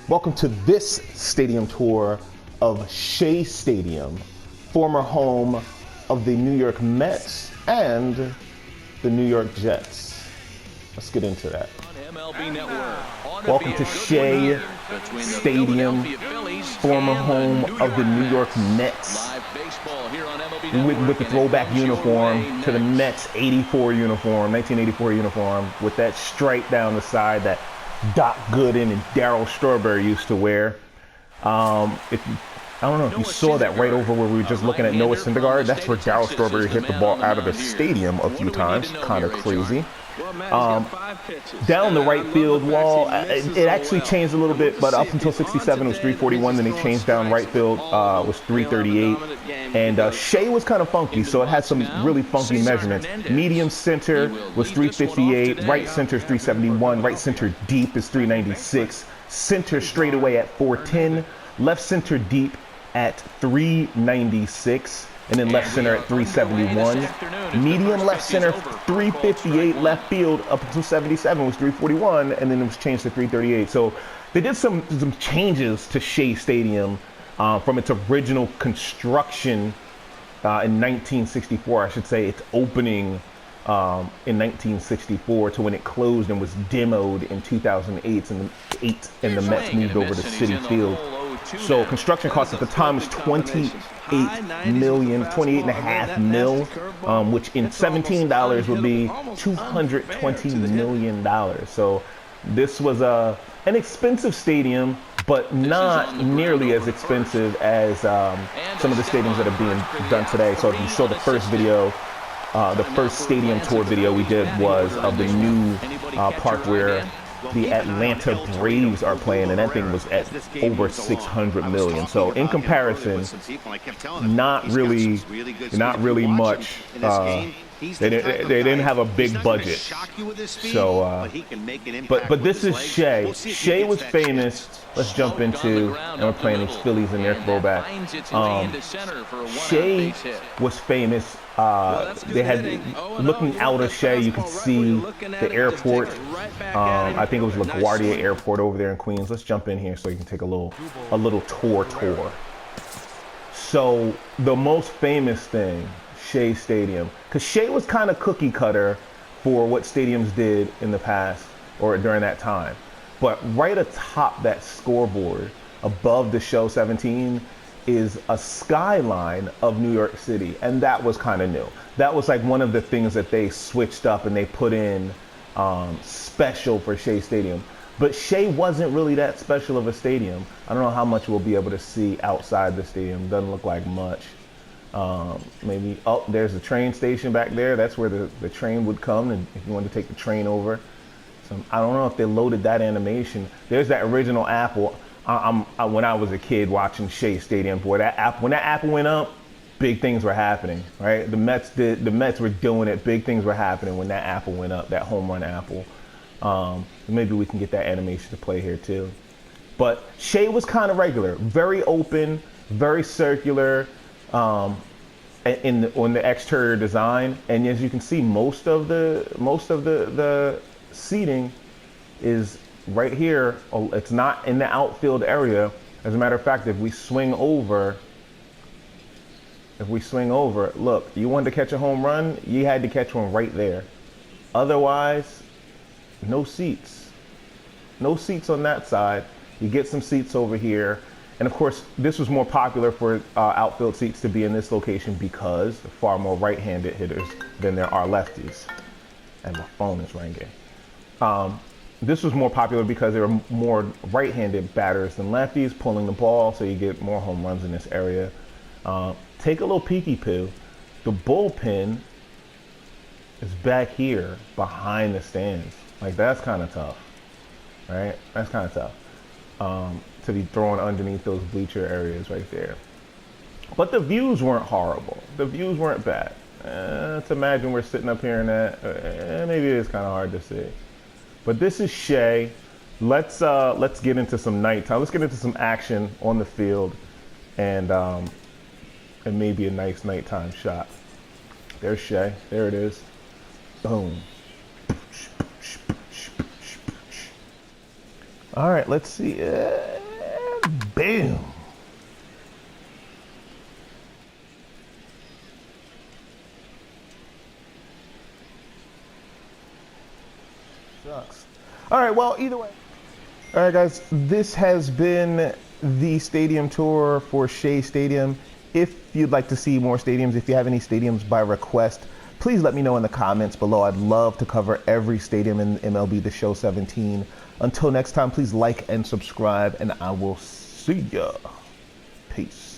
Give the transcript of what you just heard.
Welcome to this stadium tour of Shea Stadium, former home of the New York Mets and the New York Jets. Let's get into that. Welcome to Shea Stadium, former home of the New York Mets, with the throwback uniform to the Mets 1984 uniform, with that stripe down the side that Doc Gooden and Darryl Strawberry used to wear. I don't know if you saw that right over where we were just looking at Noah Syndergaard. That's where Darryl Strawberry hit the ball out of the stadium a few times. Kind of crazy. Down the right field wall, it actually changed a little bit, but up until 67 it was 341. Then they changed down right field, was 338. And Shea was kind of funky, so it had some really funky measurements. Medium center was 358, right center is 371, right center deep is 396, center straightaway at 410, left center deep at 396, and then left center at 371. Medium left center 358, left field up until 77 was 341, and then it was changed to 338. So they did some changes to Shea Stadium from its original construction in 1964. I should say its opening in 1964 to when it closed and was demoed in 2008, and the Mets moved over to Citi Field. So construction cost at the time was $28.5 million, which in $17 would be $220 million. So this was an expensive stadium, but not nearly as expensive as some of the stadiums that are being done today. So if you saw the first video, the first stadium tour video we did was of the new park where the Atlanta Braves are playing, and that thing was at over $600 million. So in comparison, not really much. They didn't have a big budget. So, but this is Shea. Shea was famous. Let's jump into, and we're playing these Phillies in their throwback. Shea was famous. They had, looking out of Shea, you could see the airport. I think it was LaGuardia Airport over there in Queens. Let's jump in here so you can take a little tour. So the most famous thing, Shea Stadium, because Shea was kind of cookie cutter for what stadiums did in the past or during that time. But right atop that scoreboard, above the show 17, is a skyline of New York City, and that was kind of new. That was like one of the things that they switched up and they put in special for Shea Stadium. But Shea wasn't really that special of a stadium. I don't know how much we'll be able to see outside the stadium. Doesn't look like much. Maybe, oh, there's a train station back there. That's where the train would come, and if you wanted to take the train over. So I don't know if they loaded that animation. There's that original Apple. When I was a kid watching Shea Stadium, boy, when that apple went up, big things were happening, right? The Mets were doing it. Big things were happening when that apple went up, that home run apple. Maybe we can get that animation to play here too. But Shea was kind of regular, very open, very circular on the exterior design. And as you can see, most of the seating is right here. It's not in the outfield area. As a matter of fact, if we swing over, look, you wanted to catch a home run, you had to catch one right there. Otherwise, no seats. No seats on that side. You get some seats over here. And of course, this was more popular for outfield seats to be in this location because far more right-handed hitters than there are lefties. And my phone is ringing. This was more popular because there were more right-handed batters than lefties pulling the ball, so you get more home runs in this area. Take a little peeky-poo. The bullpen is back here behind the stands. Like, that's kind of tough, right? That's kind of tough to be thrown underneath those bleacher areas right there. But the views weren't horrible. The views weren't bad. To imagine we're sitting up here and that, maybe it is kind of hard to see. But this is Shea. Let's get into some nighttime. Let's get into some action on the field, and maybe a nice nighttime shot. There's Shea. There it is. Boom. All right, let's see. Boom. Sucks. All right, well, either way. All right, guys, this has been the stadium tour for Shea Stadium. If you'd like to see more stadiums, if you have any stadiums by request, please let me know in the comments below. I'd love to cover every stadium in MLB The Show 17. Until next time, please like and subscribe, and I will see ya. Peace.